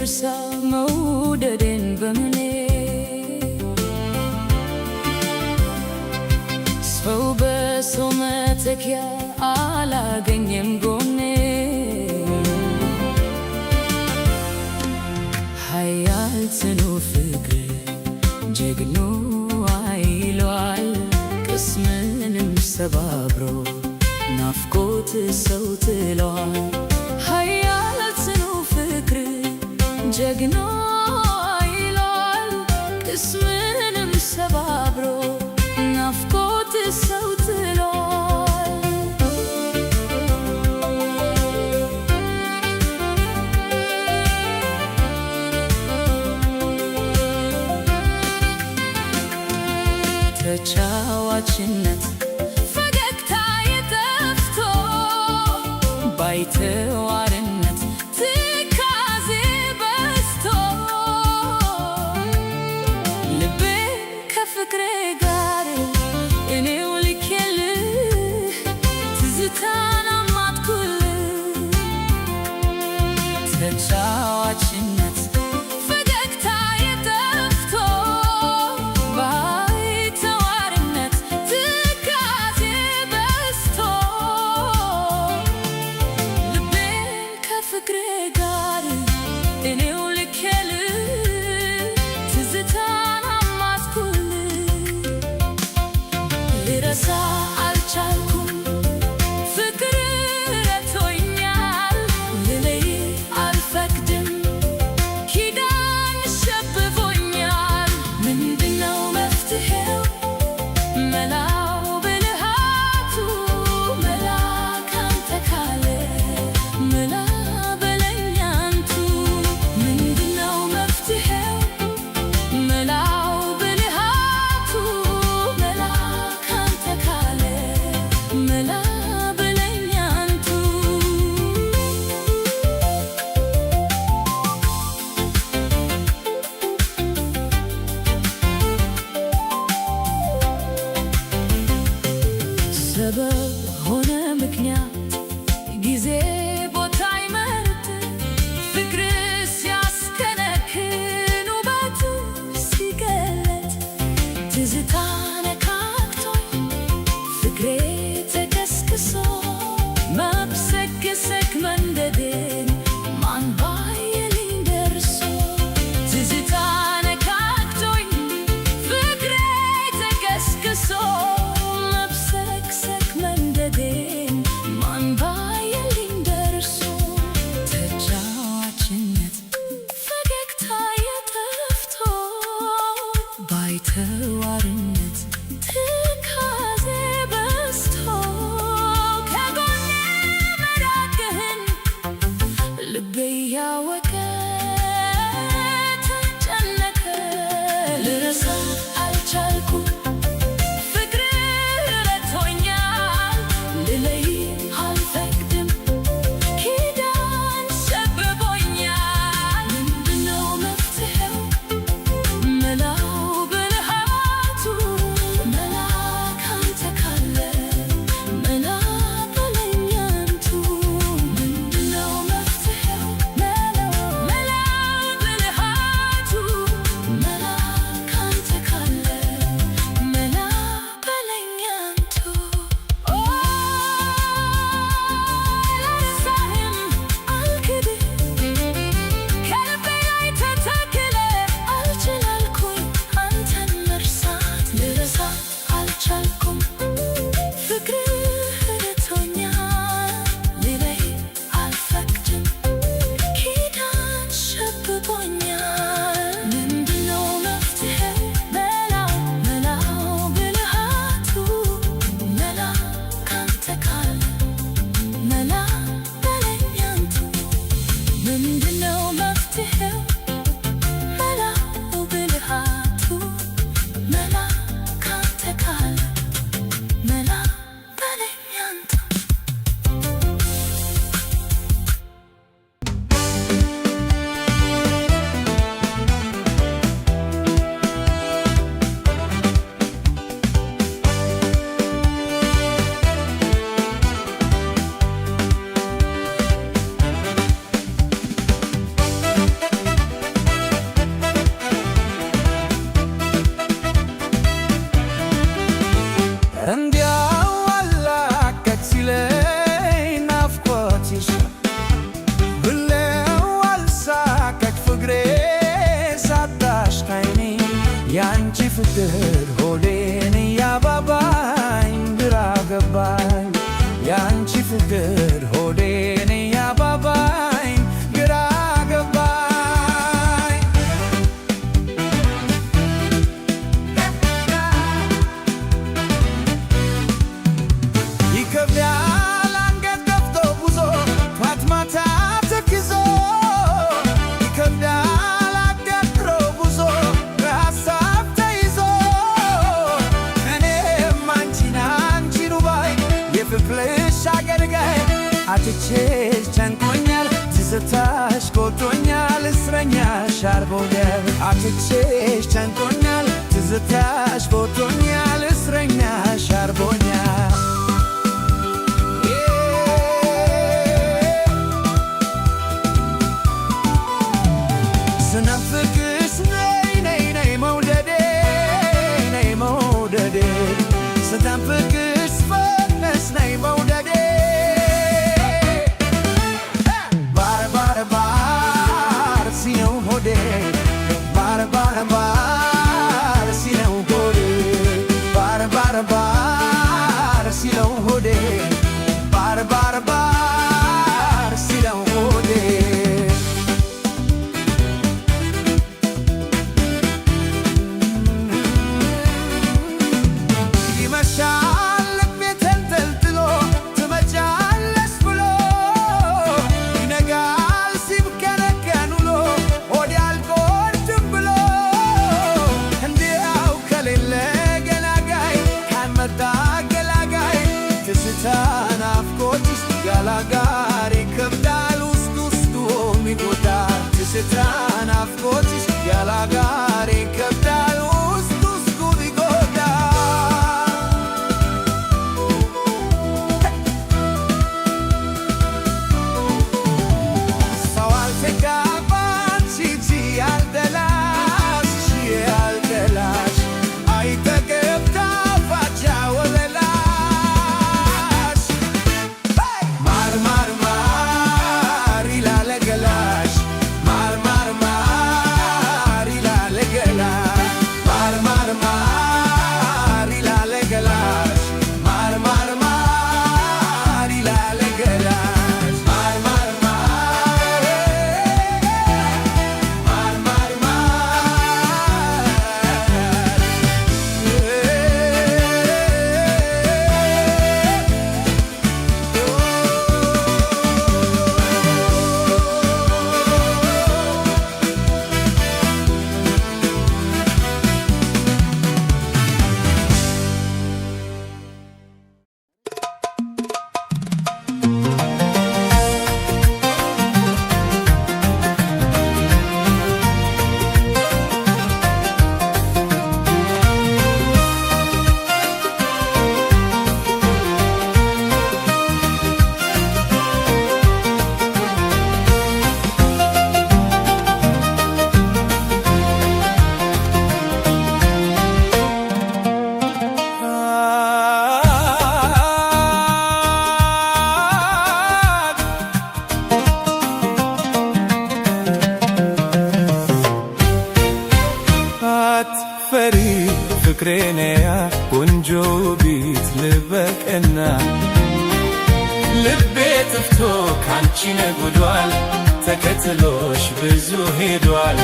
ልርሳ መውደዴን በምኔ ሰው በሰው መተኪያ አላገኘም ጎኔ ኃያል ጽኑ ፍቅር ጀግኖ አይሏል ቅስምንም ሰባብሮ ናፍቆት ሰው ትሏል ኃያል ጽኑ ፍቅር ጀግኖ አይሏል ቅስምንም ሰባብሮ ናፍቆት ሰው ትሏል ተጫዋችነት ፈገግታ የጠፍቶ ባይተዋርነት ትካዜ በዝቶ ልቤ ከፍቅሬ ጋር እኔው ልኬልህ ትዝታን አማጥኩልህ ተጫዋችነት ፈገግታ የጠፍቶ ባይተዋርነት ትካዜ በዝቶ ልቤን ከፍቅሬ ጋር እኔው ልኬልህ ትዝታን አማጥኩልህ ልረሳ አልቻልኩም ፍቅር ረቶኛል ልለይ አልፈቅድም ኪዳን ሸብቦኛል ምንድነው መፍትሄው መላው ብልሃቱ መላ ካንተ ካለ መላ በለኝ አንቱ ምንድነው መፍትሄው መላው ብልሃቱ መላ ካንተ ካለ መላ በለኝ አንቱ ሰበብ ሆነ ምክንያት ጊዜ ቦታ ይመርጥ ፍቅር ሲያስከነክን ውበት ሲገለጥ ትዝታ ነካክቶኝ ፍቅሬ ተከስክሶ መብሰክሰክ መንደዴን ማን ባየልኝ ደርሶ ትዝታ ነካክቶኝ ፍቅሬ ተከስክሶ መብሰክሰክ መንደዴን ማን ባየልኝ ደርሶ ተጫዋችነት ፈገግታ የጠፍቶ ባይተዋርነት ትካዜ በዝቶ ከጎኔ መራቅህን ልቤ ያወቀ ተጨነቀ ልረሳ አልቻልኩም ፍቅር ረቶኛል ልለይ አልፈቅድም ፍቅር ሆዴን ያባባኝ ግራ ገባኝ ያንቺ ፍቅር ሆዴን ያባባኝ ግራ ገባኝ ይከብዳል አንገት ከፍቶ ጉዞ ጧት ማታ ተክዞ ይከብዳል አደፍሮ ጉዞ በሀሳብ ተይዞ እኔም አንቺኑ ባይ የፍቅርሽ አገልጋይ አጥቼሽ ጨንቆኛል ትዝታሽ ጎድቶኛል እስረኛሽ አርጎኛል አጥቼሽ ጨንቆኛል ትዝታሽ ጎድቶኛል እስረኛሽ አርጎኛል ስናፍቅሽ ነይ ነይ ነይ መውደዴ ነይ መውደዴ ስናፍቅሽ ፈነስ ነይ መውደዴ ባር ባር ባር ሲነው ሆዴ ባር ባር ባር ሲነው ሆዴ ባር ባር ባር ሲነው ሆዴ ባር ባር ባር ሲነው ሆዴ ናፍቆትሽ ያላጋር ይከብዳል ውስጥ ውስጡን ይጎዳል ትዝታ ናፍቆትሽ ያላጋር ይከብዳል ውስጥ ውስጡን ይጎዳል ሰው አልተጋባች እንጂ ያልደላሽ ያልደላሽ አይጠገብ ጣፋጭ ወለላ ፍቅሬነያ ቆንጆ ቢት ልበቀና ልቤ ጥፍቶ ካንቺ ነጉዷል ተከትሎሽ ብዙ ሄዷል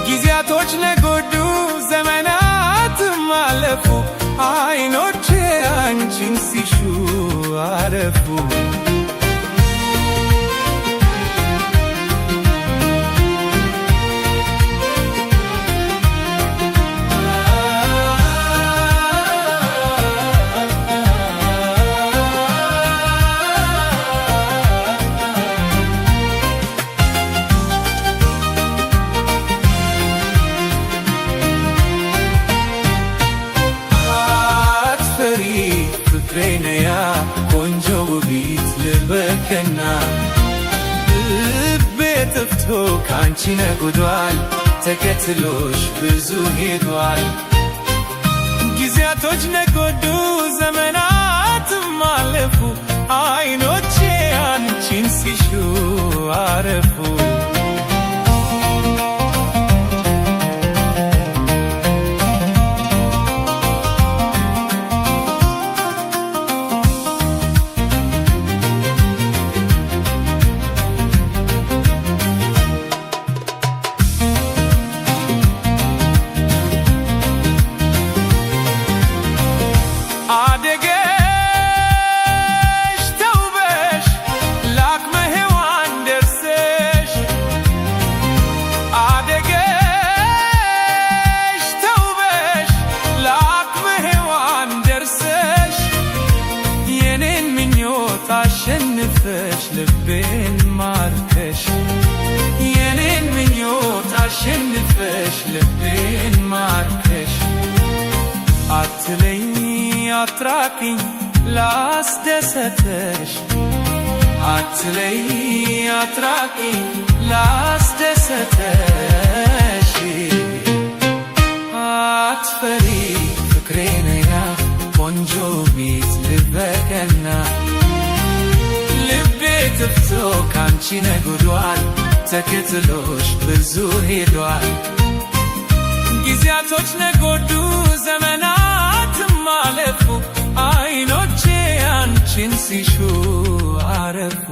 ጊዜያቶች ነጎዱ ዘመናትም አለፉ አይኖቼ አንቺን ሲሹ አረፉ ፍቅሬነያ ቆንጆ ውቢት ልበከና ልቤ ጥፍቶ ካንቺ ነጉዷል ተከትሎሽ ብዙ ሄዷል ጊዜያቶች ነጎዱ ዘመናትም አለፉ አይኖቼ አንቺን ሲሹ አረፉ አሸንፈሽ ልቤን ማርከሽ የኔን ምኞት አሸንፈሽ ልቤን ማርከሽ አትለኝ አትራቂኝ ላስደሰተሽ አትለይ አትራቂኝ ላስደሰተሽ አትፈሪ ፍቅሬ ነያ ቆንጆ ቤት ልበቀና ልቤ ትፍቶ ካንቺ ነጉዷል ተከትሎሽ ብዙ ሄዷል ጊዜያቶች ነጎዱ ዘመናትም አለፉ አይኖቼ አንቺን ሲሹ አረፉ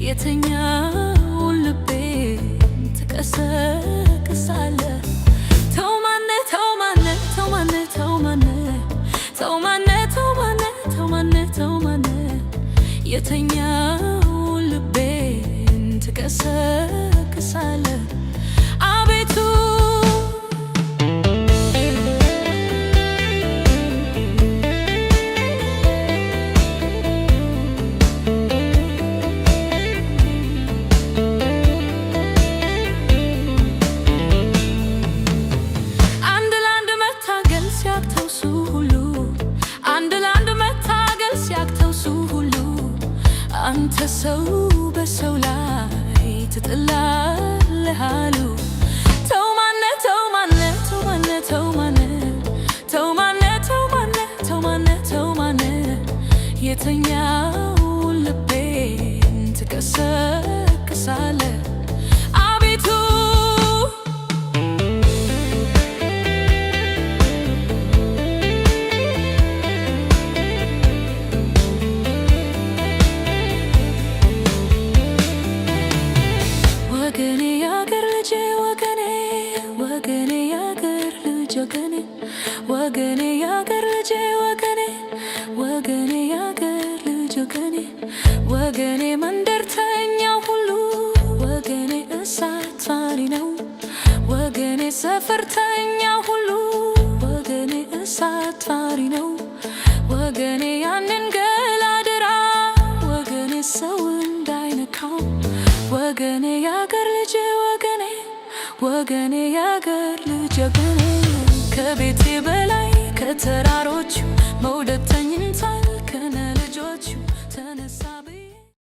የተኛው ልቤን ትቀሰቅሳለህ ተው ማነ ተው ማነ ተው ማነ ተው ማነ ተው ማነ ተው ማነ ተው ማነ ተው ማነ የተኛው ልቤን ትቀሰቅሳለህ አቤቱ አንተ ሰው በሰው ላይ ትጥላለህ አሉ ተው ማነ ተው ማነ ተው ማነ ተው ማነ ተው ማነ ተው ማነ ተው ማነ ተው ማነ የተኛው ልቤን ትቀሰቅሳለህ አቤቱ ወገኔ ያገር ልጄ ወገኔ ወገኔ ያገር ልጅ ወገኔ ወገኔ ያገር ልጄ ወገኔ ወገኔ ያገር ልጅ ወገኔ ወገኔ መንደርተኛው ሁሉ ወገኔ እሳት ፋሪ ነው ወገኔ ሰፈርተኛው ሁሉ ወገኔ እሳት ፋሪ ነው ወገኔ ያንን ገላድራ ወገኔ ሰው እንዳይነካው ወገኔ ያገር ልጅ ወገኔ ወገኔ ያገር ልጅ ወገኔ ከቤቴ በላይ ከተራሮቹ